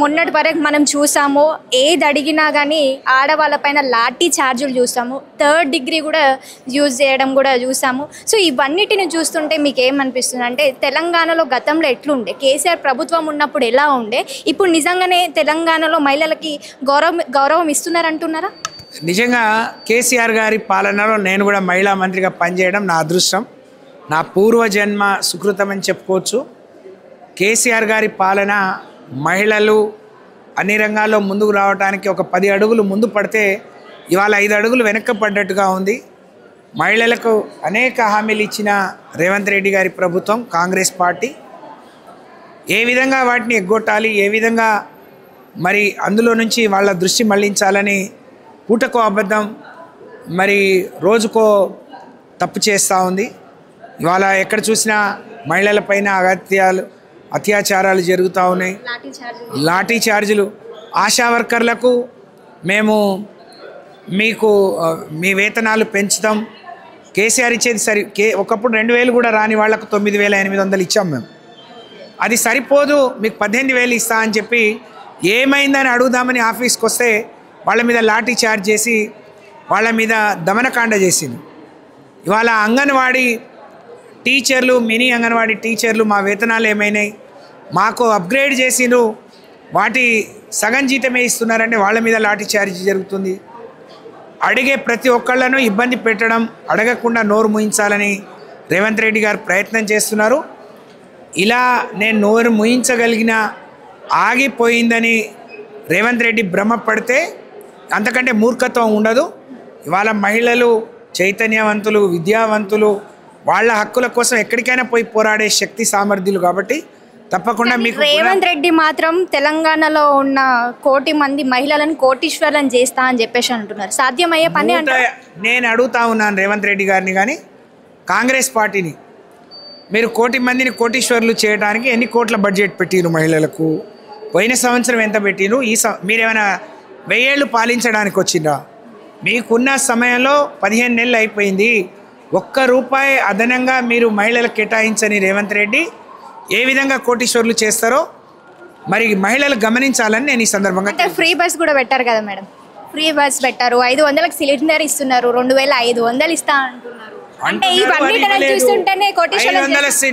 మొన్నటి వరకు మనం చూసాము, ఏది అడిగినా కానీ ఆడవాళ్ళపైన లాఠీ చార్జులు చూసాము, 3rd డిగ్రీ కూడా యూజ్ చేయడం కూడా చూసాము. సో ఇవన్నిటిని చూస్తుంటే మీకు ఏమనిపిస్తుంది అంటే తెలంగాణలో గతంలో ఎట్లుండే, కేసీఆర్ ప్రభుత్వం ఉన్నప్పుడు ఎలా ఉండే, ఇప్పుడు నిజంగానే తెలంగాణలో మహిళలకి గౌరవం ఇస్తున్నారంటున్నారా? నిజంగా కేసీఆర్ గారి పాలనలో నేను కూడా మహిళా మంత్రిగా పనిచేయడం నా అదృష్టం, నా పూర్వజన్మ సుకృతం అని చెప్పుకోవచ్చు. కేసీఆర్ గారి పాలన మహిళలు అన్ని రంగాల్లో ముందుకు రావడానికి ఒక 10 అడుగులు ముందు పడితే ఇవాళ 5 అడుగులు వెనక్కి పడ్డట్టుగా ఉంది. మహిళలకు అనేక హామీలు ఇచ్చిన రేవంత్ రెడ్డి గారి ప్రభుత్వం, కాంగ్రెస్ పార్టీ ఏ విధంగా వాటిని ఎగ్గొట్టాలి, ఏ విధంగా మరి అందులో నుంచి వాళ్ళ దృష్టి మళ్లించాలని పూటకో అబద్ధం మరి రోజుకో తప్పు చేస్తూ ఉంది. ఇవాళ ఎక్కడ చూసినా మహిళలపైన అత్యాచారాలు జరుగుతూ ఉన్నాయి, లాఠీ చార్జీలు. ఆశా వర్కర్లకు మేము మీకు మీ వేతనాలు పెంచుతాం, కేసీఆర్ ఇచ్చేది ఒకప్పుడు 2,000 కూడా రాని వాళ్లకు 9,800 ఇచ్చాం మేము. అది సరిపోదు, మీకు 18,000 ఇస్తా అని చెప్పి ఏమైందని అడుగుదామని ఆఫీస్కి వస్తే వాళ్ళ మీద లాఠీ చార్జ్ చేసి వాళ్ళ మీద దమనకాండ చేసింది. ఇవాళ అంగన్వాడీ టీచర్లు, మినీ అంగన్వాడీ టీచర్లు మా వేతనాలు ఏమైనాయి, మాకు అప్గ్రేడ్ చేసిండ్రు, వాటి సగం జీతమే ఇస్తున్నారంటే వాళ్ళ మీద లాఠీ చార్జ్ జరుగుతుంది. అడిగే ప్రతి ఒక్కళ్ళను ఇబ్బంది పెట్టడం, అడగకుండా నోరు ముయించాలని రేవంత్ రెడ్డి గారు ప్రయత్నం చేస్తున్నారు. ఇలా నేను నోరు ముయించగలిగిన ఆగిపోయిందని రేవంత్ రెడ్డి భ్రమపడితే అంతకంటే మూర్ఖత్వం ఉండదు. ఇవాళ మహిళలు చైతన్యవంతులు, విద్యావంతులు, వాళ్ళ హక్కుల కోసం ఎక్కడికైనా పోయి పోరాడే శక్తి సామర్థ్యులు. కాబట్టి తప్పకుండా మీకు రేవంత్ రెడ్డి మాత్రం తెలంగాణలో ఉన్న 1 కోటి మంది మహిళలను కోటీశ్వరులను చేస్తా అని చెప్పేసి అంటున్నారు. సాధ్యమయ్యే పని అంటే నేను అడుగుతా ఉన్నాను రేవంత్ రెడ్డి గారిని కానీ కాంగ్రెస్ పార్టీని, మీరు 1 కోటి మందిని కోటీశ్వరులు చేయడానికి ఎన్ని కోట్ల బడ్జెట్ పెట్టిరు మహిళలకు? పోయిన సంవత్సరం ఎంత పెట్టిరు? మీరేమైనా 1000 ఏళ్ళు పాలించడానికి వచ్చిందా? మీకున్న సమయంలో 15 నెలలు అయిపోయింది. ₹1 అదనంగా మీరు మహిళలకు కేటాయించని రేవంత్ రెడ్డి ఏ విధంగా కోటీశ్వరులు చేస్తారో మరి మహిళలు గమనించాలని నేను ఈ సందర్భంగా. అంటే ఫ్రీ బస్ కూడా పెట్టారు కదా మేడం, ఫ్రీ బస్ పెట్టారు, 500కి సిలిండర్ ఇస్తున్నారు, 2,500 ఇస్తా అంటున్నారు. అంటే ఇవన్నీ చూస్తుంటేనే కోటీశ్వరులు.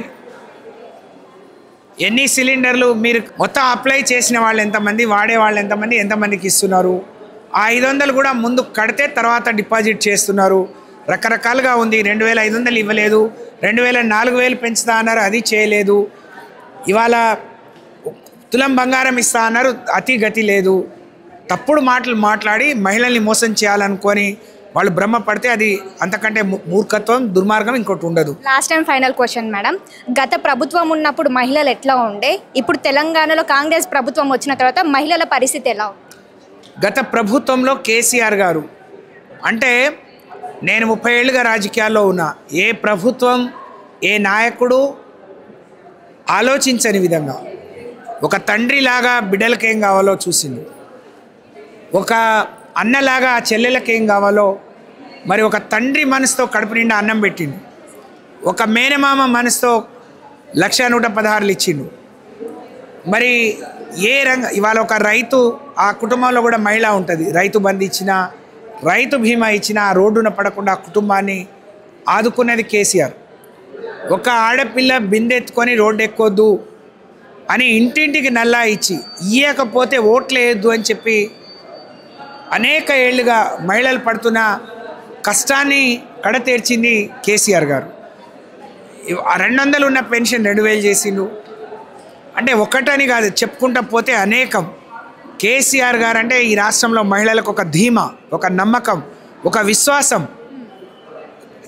ఎన్ని సిలిండర్లు మీరు మొత్తం అప్లై చేసిన వాళ్ళు ఎంతమంది, వాడే వాళ్ళు ఎంతమందికి ఇస్తున్నారు? ఆ 500 కూడా ముందు కడితే తర్వాత డిపాజిట్ చేస్తున్నారు. రకరకాలుగా ఉంది. 2,500 ఇవ్వలేదు, 2,000 4,000 పెంచుతా అన్నారు, అది చేయలేదు. ఇవాళ తులం బంగారం ఇస్తా అన్నారు, అతి గతి లేదు. తప్పుడు మాటలు మాట్లాడి మహిళల్ని మోసం చేయాలనుకొని వాళ్ళు భ్రమపడితే అది అంతకంటే మూర్ఖత్వం, దుర్మార్గం ఇంకోటి ఉండదు. Last time final question madam, గత ప్రభుత్వం ఉన్నప్పుడు మహిళలు ఎట్లా ఉండే, ఇప్పుడు తెలంగాణలో కాంగ్రెస్ ప్రభుత్వం వచ్చిన తర్వాత మహిళల పరిస్థితి ఎలా ఉంది? గత ప్రభుత్వంలో కేసీఆర్ గారు అంటే నేను 30 ఏళ్ళుగా రాజకీయాల్లో ఉన్నా, ఏ ప్రభుత్వం ఏ నాయకుడు ఆలోచించని విధంగా ఒక తండ్రిలాగా బిడ్డలకి ఏం కావాలో చూసింది, ఒక అన్నలాగా ఆ చెల్లెలకి ఏం కావాలో మరి ఒక తండ్రి మనసుతో కడుపు నిండా అన్నం పెట్టిండు, ఒక మేనమామ మనసుతో 1,116 ఇచ్చిండు. మరి ఏ ఇవాళ ఒక రైతు, ఆ కుటుంబంలో కూడా మహిళ ఉంటుంది, రైతు బంధు ఇచ్చిన, రైతు బీమా ఇచ్చిన, ఆ రోడ్డున పడకుండా ఆ కుటుంబాన్ని ఆదుకునేది కేసీఆర్. ఒక ఆడపిల్ల బిందెత్తుకొని రోడ్డు ఎక్కొద్దు అని ఇంటింటికి నల్లా ఇచ్చి, ఇయ్యకపోతే ఓట్లు వేయద్దు అని చెప్పి అనేక ఏళ్ళుగా మహిళలు పడుతున్న కష్టాన్ని కడతీర్చింది కేసీఆర్ గారు. 200 ఉన్న పెన్షన్ 2,000 చేసిండు. అంటే ఒకటని కాదు, చెప్పుకుంటా పోతే అనేకం. కేసీఆర్ గారు అంటే ఈ రాష్ట్రంలో మహిళలకు ఒక ధీమా, ఒక నమ్మకం, ఒక విశ్వాసం.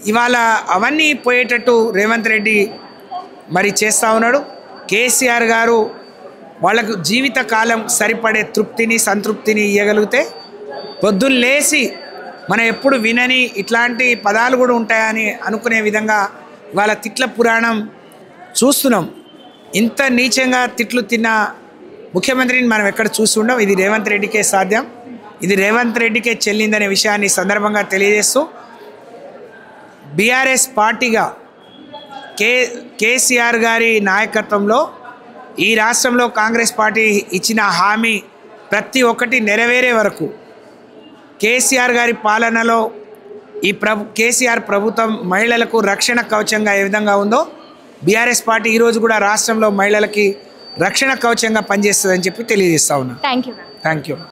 ఇవాళ అవన్నీ పోయేటట్టు రేవంత్ రెడ్డి మరి చేస్తూ ఉన్నాడు. కేసీఆర్ గారు వాళ్ళకు జీవితకాలం సరిపడే తృప్తిని, సంతృప్తిని ఇవ్వగలిగితే పొద్దున్న లేచి మనం ఎప్పుడు వినని ఇట్లాంటి పదాలు కూడా ఉంటాయని అనుకునే విధంగా ఇవాళ తిట్ల పురాణం చూస్తున్నాం. ఇంత నీచంగా తిట్లు తిన్న ముఖ్యమంత్రిని మనం ఎక్కడ చూస్తుండం. ఇది రేవంత్ రెడ్డికే సాధ్యం, ఇది రేవంత్ రెడ్డికే చెల్లిందనే విషయాన్ని సందర్భంగా తెలియజేస్తూ బీఆర్ఎస్ పార్టీగా కేసీఆర్ గారి నాయకత్వంలో ఈ రాష్ట్రంలో కాంగ్రెస్ పార్టీ ఇచ్చిన హామీ ప్రతి ఒక్కటి నెరవేరే వరకు కేసీఆర్ గారి పాలనలో ఈ కేసీఆర్ ప్రభుత్వం మహిళలకు రక్షణ కవచంగా ఏ విధంగా ఉందో బీఆర్ఎస్ పార్టీ ఈరోజు కూడా రాష్ట్రంలో మహిళలకి రక్షణ కవచంగా పనిచేస్తుందని చెప్పి తెలియజేస్తా ఉన్నా. Thank you. Thank you.